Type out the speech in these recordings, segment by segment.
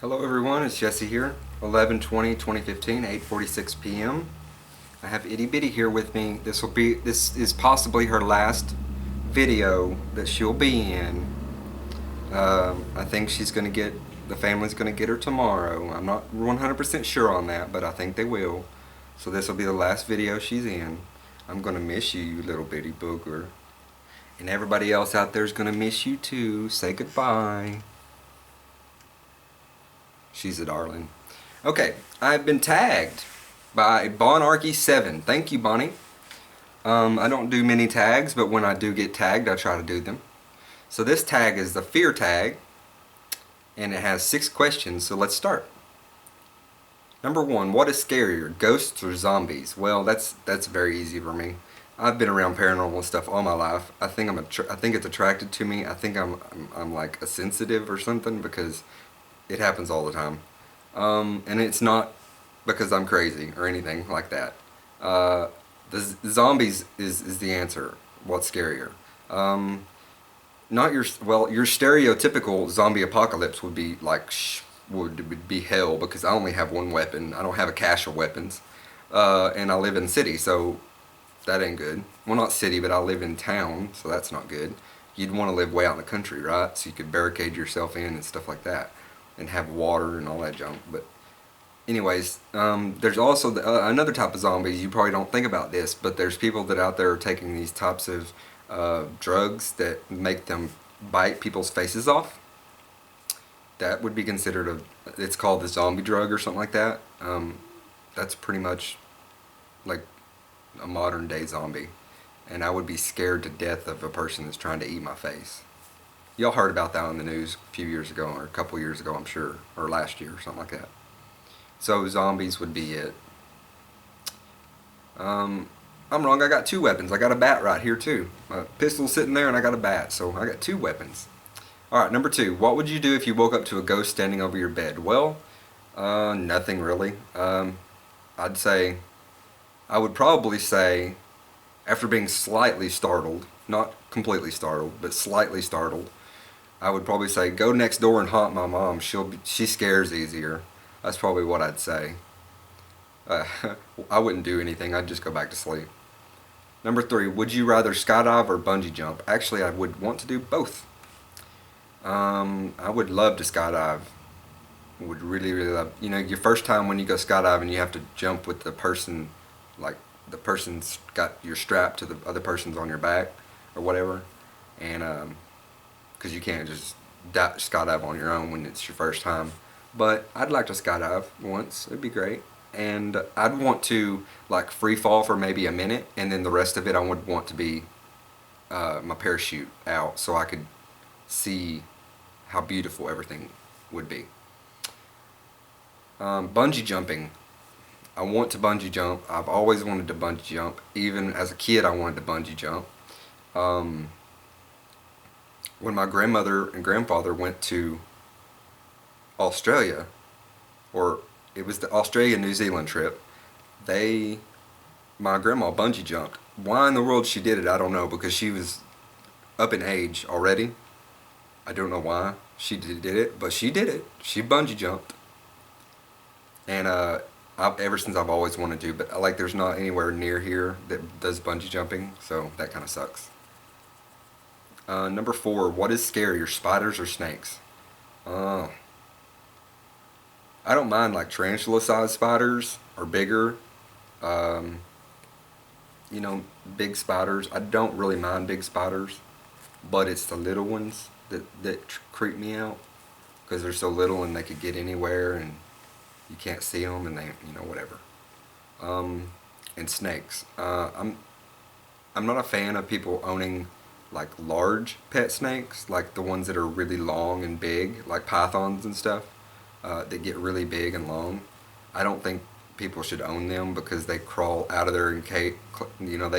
Hello everyone, it's Jesse here. 11/20/2015, 8:46 p.m. I have Itty Bitty here with me. This is possibly her last video that she'll be in. I think the family's gonna get her tomorrow. I'm not 100% sure on that, but I think they will. So this will be the last video she's in. I'm gonna miss you, you little bitty booger. And everybody else out there's gonna miss you too. Say goodbye. She's a darling. Okay, I've been tagged by Bonarchy7. Thank you, Bonnie. I don't do many tags, but when I do get tagged, I try to do them. So this tag is the fear tag, and it has 6 questions, so let's start. Number 1, what is scarier, ghosts or zombies? Well, that's very easy for me. I've been around paranormal stuff all my life. I think I think it's attracted to me. I think I'm like a sensitive or something because it happens all the time. And it's not because I'm crazy or anything like that. The zombies is the answer. What's scarier? Not your your stereotypical zombie apocalypse would be like would be hell because I only have one weapon. I don't have a cache of weapons, and I live in the city, so that ain't good. Well, not city, but I live in town, so that's not good. You'd want to live way out in the country, right? So you could barricade yourself in and stuff like that, and have water and all that junk. But anyways, there's also another type of zombies. You probably don't think about this, but there's people that out there are taking these types of drugs that make them bite people's faces off. That would be considered it's called the zombie drug or something like that. That's pretty much like a modern day zombie. And I would be scared to death of a person that's trying to eat my face. Y'all heard about that on the news a few years ago, or a couple years ago, I'm sure, or last year, or something like that. So zombies would be it. I'm wrong. I got 2 weapons. I got a bat right here too. My pistol's sitting there, and I got a bat, so I got 2 weapons. All right, number 2. What would you do if you woke up to a ghost standing over your bed? Well, nothing really. I would probably say, after being slightly startled, not completely startled, but slightly startled, I would probably say, go next door and haunt my mom. She scares easier. That's probably what I'd say. I wouldn't do anything. I'd just go back to sleep. Number 3, would you rather skydive or bungee jump? Actually, I would want to do both. I would love to skydive. Would really, really love. You know, your first time when you go skydiving, you have to jump with the person, like the person's got your strap to the other person's on your back or whatever, and because you can't just skydive on your own when it's your first time. But I'd like to skydive once. It'd be great. And I'd want to like free fall for maybe a minute, and then the rest of it I would want to be my parachute out so I could see how beautiful everything would be. Bungee jumping. I want to bungee jump. I've always wanted to bungee jump. Even as a kid I wanted to bungee jump. When my grandmother and grandfather went to Australia, or it was the Australia-New Zealand trip, my grandma bungee jumped. Why in the world she did it, I don't know, because she was up in age already. I don't know why she did it, but she did it. She bungee jumped. And ever since I've always wanted to, but like there's not anywhere near here that does bungee jumping, so that kind of sucks. Number 4, what is scarier, spiders or snakes? I don't mind like tarantula-sized spiders or bigger. You know, big spiders. I don't really mind big spiders, but it's the little ones that creep me out because they're so little and they could get anywhere and you can't see them and they, you know, whatever. And snakes. I'm not a fan of people owning like large pet snakes, like the ones that are really long and big, like pythons and stuff, that get really big and long. I don't think people should own them because they crawl out of their they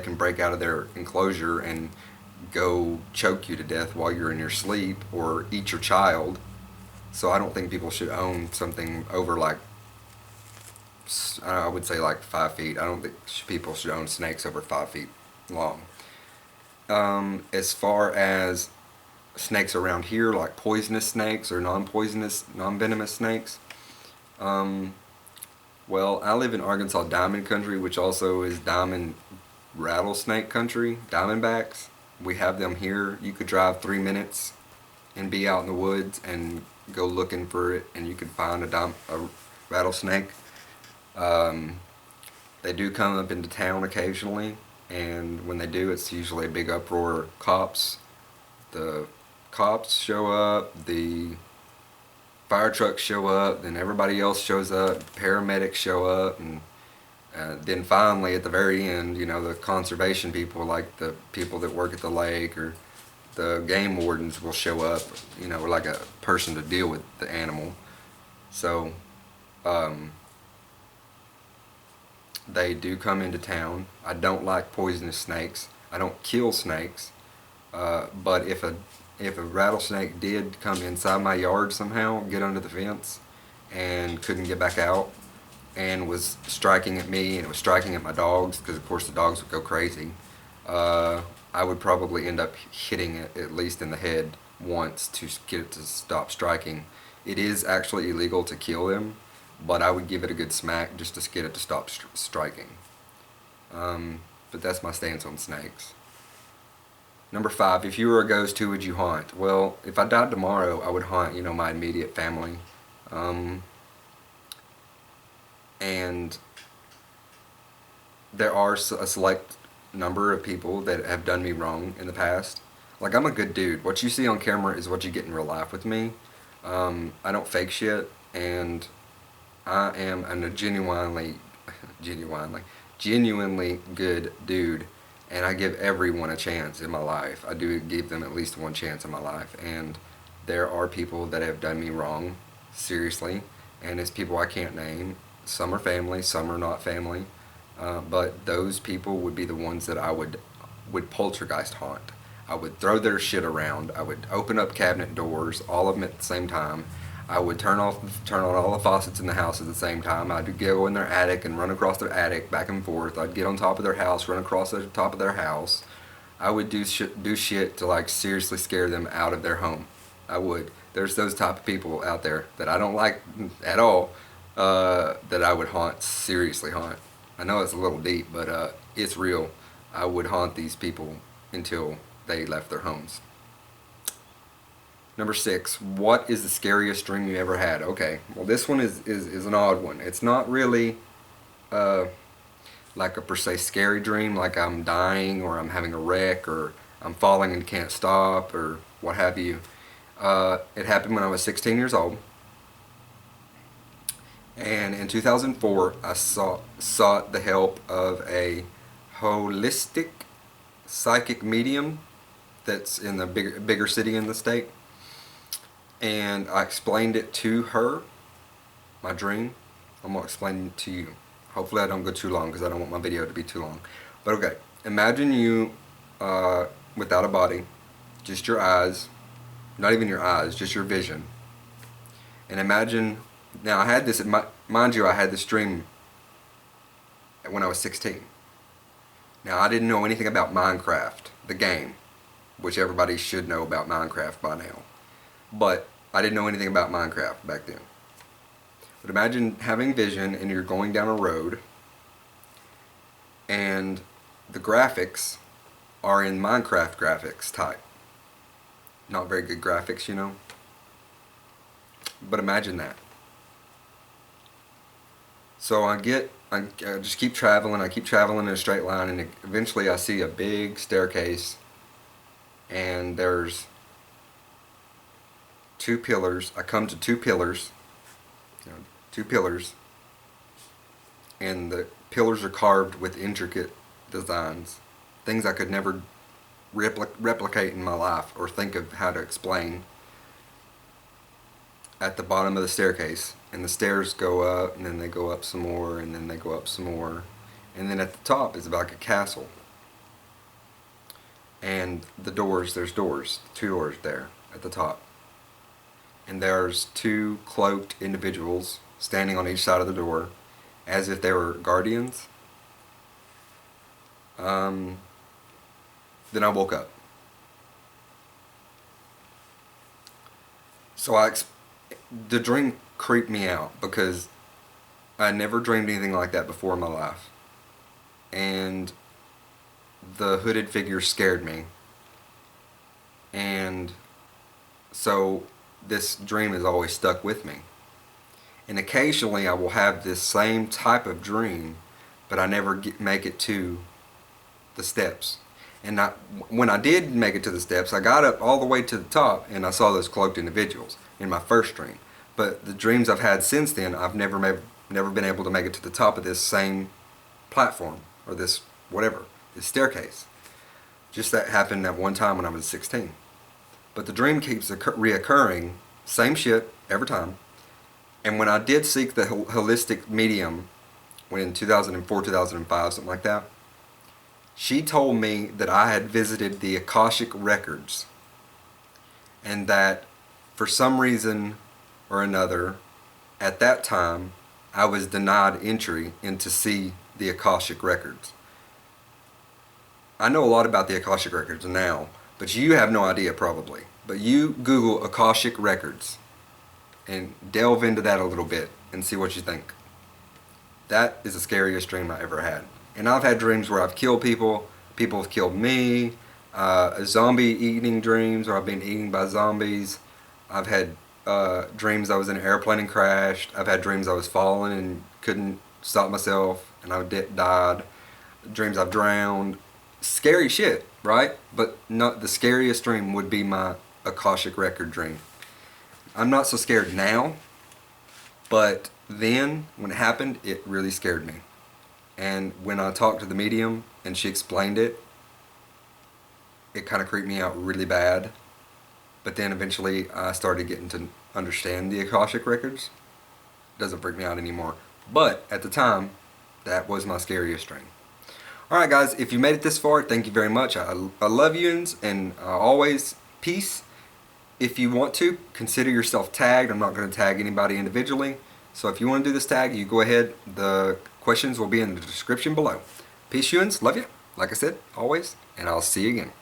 can break out of their enclosure and go choke you to death while you're in your sleep or eat your child. So I don't think people should own something over like, I would say like 5 feet. I don't think people should own snakes over 5 feet long. As far as snakes around here, like poisonous snakes or non-poisonous, non-venomous snakes. Well, I live in Arkansas Diamond Country, which also is diamond rattlesnake country, diamondbacks. We have them here. You could drive 3 minutes and be out in the woods and go looking for it, and you could find a rattlesnake. They do come up into town occasionally, and when they do, it's usually a big uproar. The cops show up, the fire trucks show up, then everybody else shows up, paramedics show up, and then finally at the very end, the conservation people, like the people that work at the lake or the game wardens, will show up, like a person to deal with the animal. So they do come into town. I don't like poisonous snakes. I don't kill snakes. But if a rattlesnake did come inside my yard somehow, get under the fence, and couldn't get back out, and was striking at me and it was striking at my dogs, because of course the dogs would go crazy, I would probably end up hitting it at least in the head once to get it to stop striking. It is actually illegal to kill them, but I would give it a good smack just to get it to stop striking. But that's my stance on snakes. Number 5, if you were a ghost, who would you haunt? Well, if I died tomorrow, I would haunt, my immediate family. And there are a select number of people that have done me wrong in the past. Like, I'm a good dude. What you see on camera is what you get in real life with me. I don't fake shit, and I am a genuinely good dude, and I give everyone a chance in my life. I do give them at least one chance in my life, and there are people that have done me wrong, seriously, and it's people I can't name. Some are family, some are not family, but those people would be the ones that I would poltergeist haunt. I would throw their shit around. I would open up cabinet doors, all of them at the same time. I would turn on all the faucets in the house at the same time. I'd go in their attic and run across their attic back and forth. I'd get on top of their house, run across the top of their house. I would do shit to, like, seriously scare them out of their home. I would. There's those type of people out there that I don't like at all, that I would seriously haunt. I know it's a little deep, but it's real. I would haunt these people until they left their homes. Number 6, what is the scariest dream you ever had? Okay, well, this one is an odd one. It's not really like a per se scary dream, like I'm dying or I'm having a wreck or I'm falling and can't stop or what have you. It happened when I was 16 years old. And in 2004, I sought the help of a holistic psychic medium that's in the bigger city in the state. And I explained it to her, my dream. I'm going to explain it to you. Hopefully I don't go too long because I don't want my video to be too long. But okay, imagine you without a body, just your eyes, not even your eyes, just your vision. And imagine, now I had this, mind you, I had this dream when I was 16. Now I didn't know anything about Minecraft, the game, which everybody should know about Minecraft by now. But I didn't know anything about Minecraft back then. But imagine having vision and you're going down a road and the graphics are in Minecraft graphics type. Not very good graphics, But imagine that. So I just keep traveling. I keep traveling in a straight line, and eventually I see a big staircase, and there's 2 pillars. I come to 2 pillars, 2 pillars, and the pillars are carved with intricate designs, things I could never replicate in my life or think of how to explain. At the bottom of the staircase, and the stairs go up, and then they go up some more, and then they go up some more, and then at the top is like a castle. And there's doors, 2 doors there at the top. And there's 2 cloaked individuals standing on each side of the door as if they were guardians. Then I woke up. So the dream creeped me out because I never dreamed anything like that before in my life. And the hooded figure scared me. And so this dream has always stuck with me. And occasionally I will have this same type of dream, but I never make it to the steps. And when I did make it to the steps, I got up all the way to the top and I saw those cloaked individuals in my first dream. But the dreams I've had since then, I've never been able to make it to the top of this same platform or this staircase. Just that happened at one time when I was 16. But the dream keeps reoccurring, same shit every time. And when I did seek the holistic medium, when in 2004, 2005, something like that, she told me that I had visited the Akashic records and that for some reason or another, at that time, I was denied entry into see the Akashic records. I know a lot about the Akashic records now, but you have no idea probably. But you Google Akashic records and delve into that a little bit and see what you think. That is the scariest dream I ever had. And I've had dreams where I've killed people, people have killed me, zombie eating dreams where I've been eaten by zombies. I've had dreams I was in an airplane and crashed. I've had dreams I was falling and couldn't stop myself and I died. Dreams I've drowned. Scary shit, right? But not the scariest dream would be my Akashic record dream. I'm not so scared now, but then when it happened, it really scared me. And when I talked to the medium and she explained it, it kind of creeped me out really bad. But then eventually I started getting to understand the Akashic records. It doesn't freak me out anymore. But at the time, that was my scariest dream. Alright guys, if you made it this far, thank you very much. I love you and always peace. If you want to, consider yourself tagged. I'm not going to tag anybody individually. So if you want to do this tag, you go ahead. The questions will be in the description below. Peace, humans. Love you. Like I said, always. And I'll see you again.